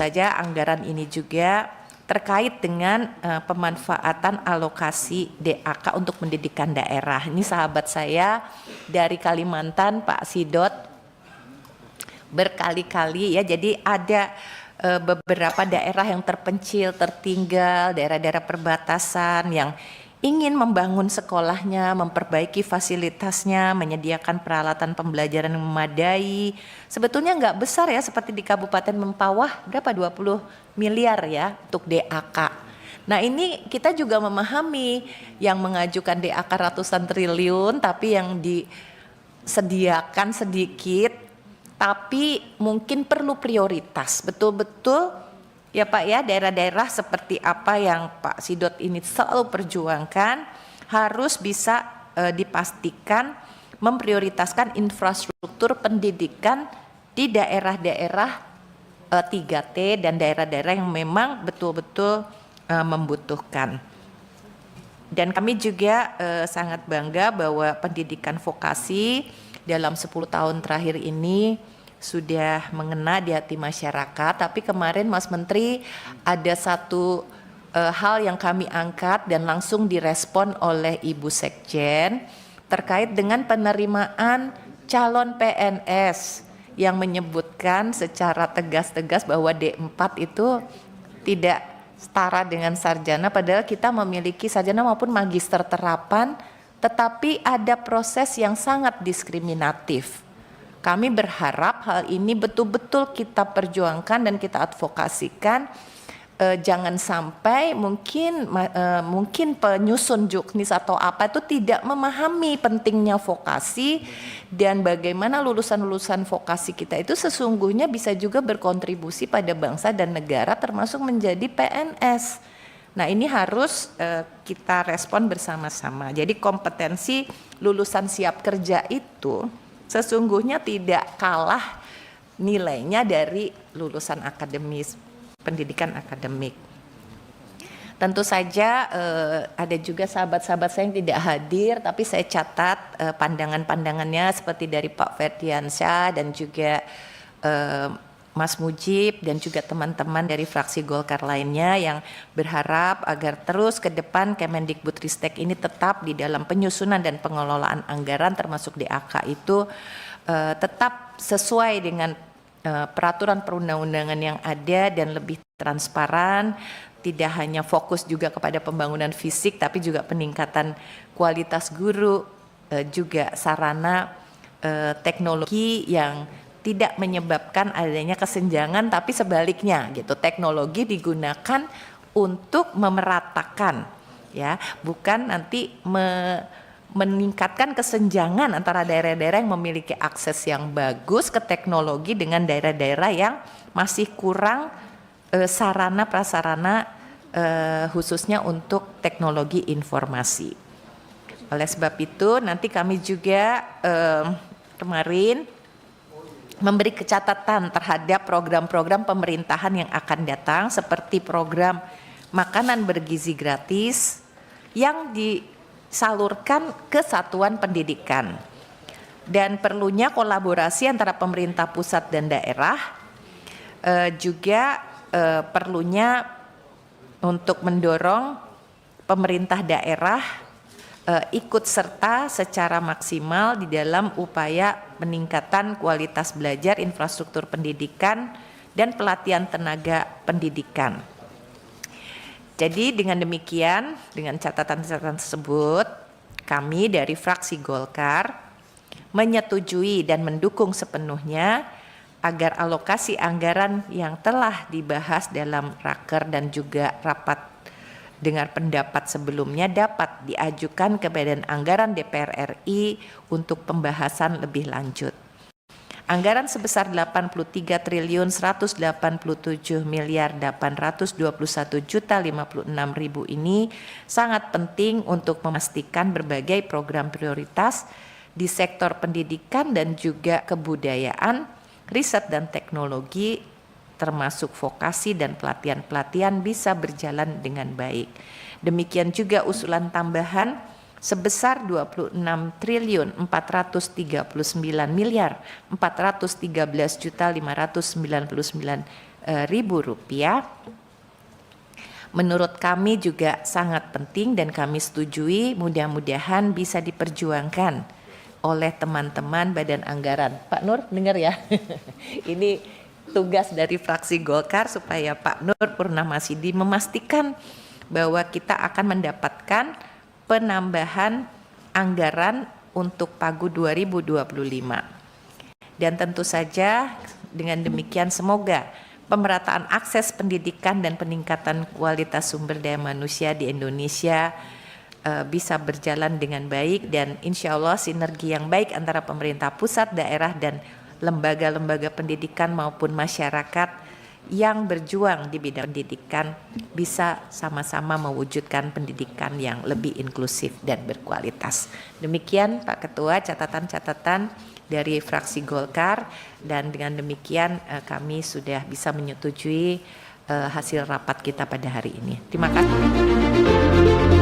saja anggaran ini juga terkait dengan pemanfaatan alokasi DAK untuk pendidikan daerah. Ini sahabat saya dari Kalimantan, Pak Sidot, berkali-kali ya, jadi ada beberapa daerah yang terpencil, tertinggal, daerah-daerah perbatasan yang ingin membangun sekolahnya, memperbaiki fasilitasnya, menyediakan peralatan pembelajaran yang memadai. Sebetulnya nggak besar ya, seperti di Kabupaten Mempawah, berapa 20 miliar ya untuk DAK. Nah ini kita juga memahami yang mengajukan DAK ratusan triliun, tapi yang disediakan sedikit, tapi mungkin perlu prioritas, betul-betul ya Pak ya, daerah-daerah seperti apa yang Pak Sidot ini selalu perjuangkan harus bisa dipastikan memprioritaskan infrastruktur pendidikan di daerah-daerah 3T dan daerah-daerah yang memang betul-betul membutuhkan. Dan kami juga sangat bangga bahwa pendidikan vokasi dalam 10 tahun terakhir ini sudah mengena di hati masyarakat. Tapi kemarin Mas Menteri ada satu hal yang kami angkat dan langsung direspon oleh Ibu Sekjen terkait dengan penerimaan calon PNS yang menyebutkan secara tegas-tegas bahwa D4 itu tidak setara dengan sarjana, padahal kita memiliki sarjana maupun magister terapan, tetapi ada proses yang sangat diskriminatif. Kami berharap hal ini betul-betul kita perjuangkan dan kita advokasikan. Jangan sampai mungkin penyusun juknis atau apa itu tidak memahami pentingnya vokasi dan bagaimana lulusan-lulusan vokasi kita itu sesungguhnya bisa juga berkontribusi pada bangsa dan negara termasuk menjadi PNS. Nah ini harus kita respon bersama-sama. Jadi kompetensi lulusan siap kerja itu sesungguhnya tidak kalah nilainya dari lulusan akademis, pendidikan akademik. Tentu saja ada juga sahabat-sahabat saya yang tidak hadir, tapi saya catat pandangan-pandangannya seperti dari Pak Ferdiansyah dan juga Mas Mujib dan juga teman-teman dari fraksi Golkar lainnya yang berharap agar terus ke depan Kemendikbudristek ini tetap di dalam penyusunan dan pengelolaan anggaran termasuk DAK itu tetap sesuai dengan peraturan perundang-undangan yang ada dan lebih transparan, tidak hanya fokus juga kepada pembangunan fisik tapi juga peningkatan kualitas guru, juga sarana teknologi yang tidak menyebabkan adanya kesenjangan, tapi sebaliknya gitu, teknologi digunakan untuk memeratakan ya, bukan nanti meningkatkan kesenjangan antara daerah-daerah yang memiliki akses yang bagus ke teknologi dengan daerah-daerah yang masih kurang sarana prasarana khususnya untuk teknologi informasi. Oleh sebab itu nanti kami juga kemarin memberi catatan terhadap program-program pemerintahan yang akan datang seperti program makanan bergizi gratis yang disalurkan ke satuan pendidikan dan perlunya kolaborasi antara pemerintah pusat dan daerah, juga perlunya untuk mendorong pemerintah daerah ikut serta secara maksimal di dalam upaya peningkatan kualitas belajar, infrastruktur pendidikan, dan pelatihan tenaga pendidikan. Jadi dengan demikian, dengan catatan-catatan tersebut, kami dari fraksi Golkar menyetujui dan mendukung sepenuhnya agar alokasi anggaran yang telah dibahas dalam raker dan juga rapat dengar pendapat sebelumnya dapat diajukan ke Badan Anggaran DPR RI untuk pembahasan lebih lanjut. Anggaran sebesar 83.187.821.056.000 ini sangat penting untuk memastikan berbagai program prioritas di sektor pendidikan dan juga kebudayaan, riset dan teknologi termasuk vokasi dan pelatihan-pelatihan bisa berjalan dengan baik. Demikian juga usulan tambahan sebesar 26.439.413.599 Rp100.000. Menurut kami juga sangat penting dan kami setujui, mudah-mudahan bisa diperjuangkan oleh teman-teman Badan Anggaran. Pak Nur, dengar ya? Ini tugas dari fraksi Golkar supaya Pak Nur Purnamasidi memastikan bahwa kita akan mendapatkan penambahan anggaran untuk Pagu 2025. Dan tentu saja dengan demikian semoga pemerataan akses pendidikan dan peningkatan kualitas sumber daya manusia di Indonesia bisa berjalan dengan baik, dan insya Allah sinergi yang baik antara pemerintah pusat, daerah, dan lembaga-lembaga pendidikan maupun masyarakat yang berjuang di bidang pendidikan bisa sama-sama mewujudkan pendidikan yang lebih inklusif dan berkualitas. Demikian Pak Ketua catatan-catatan dari fraksi Golkar, dan dengan demikian kami sudah bisa menyetujui hasil rapat kita pada hari ini. Terima kasih.